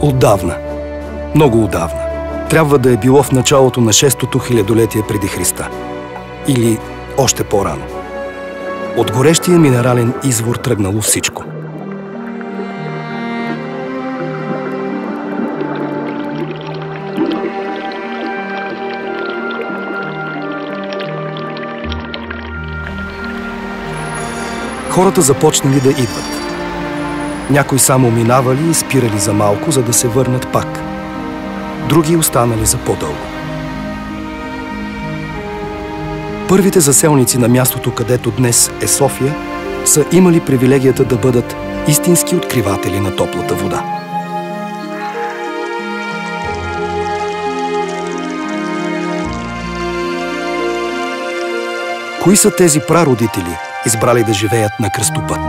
Отдавна, много отдавна, трябва да е било в началото на 6-то хилядолетие преди Христа. Или още по-рано. От горещия минерален извор тръгнало всичко. Хората започнали да идват. Някои само минавали и спирали за малко, за да се върнат пак. Други останали за по-дълго. Първите заселници на мястото, където днес е София, са имали привилегията да бъдат истински откриватели на топлата вода. Кои са тези прародители, избрали да живеят на кръстопът?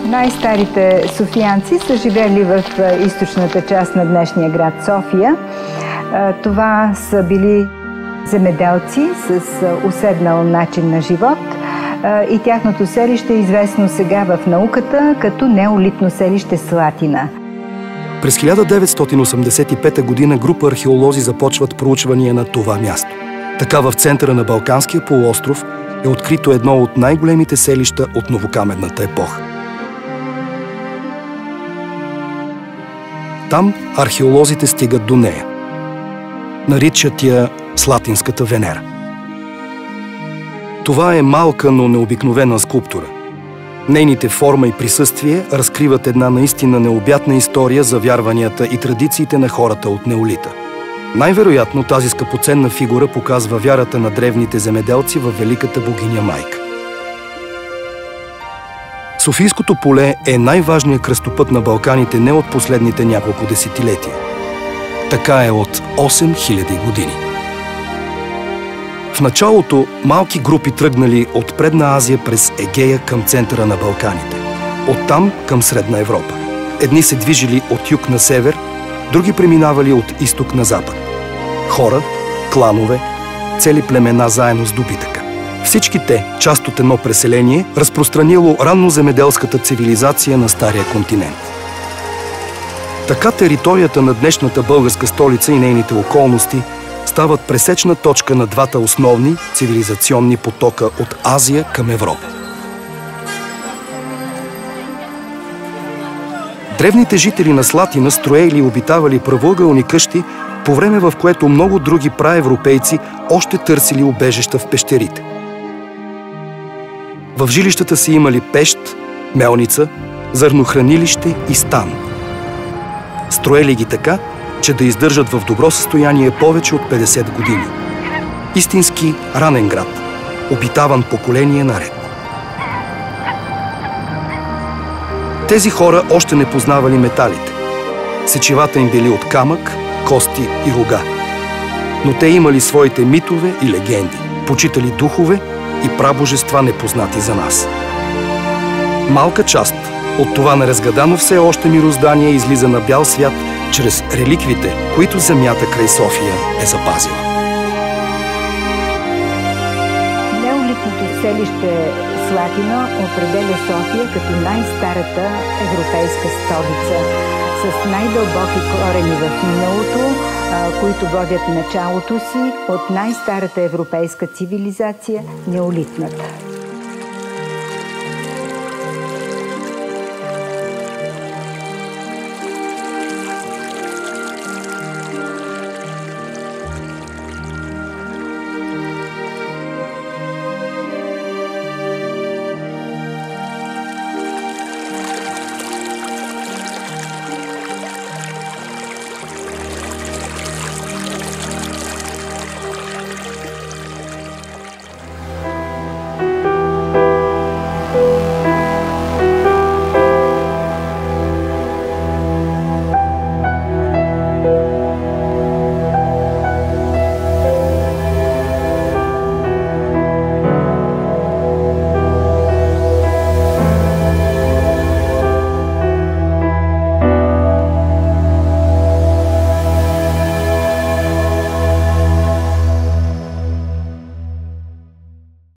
Най-старите софиянци са живели в източната част на днешния град София. Това са били земеделци с уседнал начин на живот и тяхното селище е известно сега в науката като неолитно селище Слатина. През 1985 година група археолози започват проучвания на това място. Така в центъра на Балканския полуостров е открито едно от най-големите селища от новокаменната епоха. Там археолозите стигат до нея. Наричат я Слатинската Венера. Това е малка, но необикновена скулптура. Нейните форма и присъствие разкриват една наистина необятна история за вярванията и традициите на хората от неолита. Най-вероятно тази скъпоценна фигура показва вярата на древните земеделци във великата богиня Майка. Софийското поле е най-важният кръстопът на Балканите не от последните няколко десетилетия. Така е от 8000 години. В началото малки групи тръгнали от Предна Азия през Егея към центъра на Балканите, оттам към Средна Европа. Едни се движили от юг на север, други преминавали от изток на запад. Хора, кланове, цели племена заедно с добитъка. Всички те, част от едно преселение, разпространило ранноземеделската цивилизация на Стария континент. Така територията на днешната българска столица и нейните околности стават пресечна точка на двата основни цивилизационни потока от Азия към Европа. Древните жители на Слатина строели и обитавали правоъгълни къщи, по време в което много други праевропейци още търсили убежища в пещерите. В жилищата си имали пещ, мелница, зърнохранилище и стан. Строели ги така, че да издържат в добро състояние повече от 50 години. Истински ранен град, обитаван поколение наред. Тези хора още не познавали металите. Сечивата им били от камък, кости и рога. Но те имали своите митове и легенди, почитали духове и прабожества непознати за нас. Малка част от това неразгадано все още мироздание излиза на бял свят чрез реликвите, които земята край София е запазила. Неолитното селище Слатина определя София като най-старата европейска столица с най-дълбоки корени в миналото, които водят началото си от най-старата европейска цивилизация – неолитната.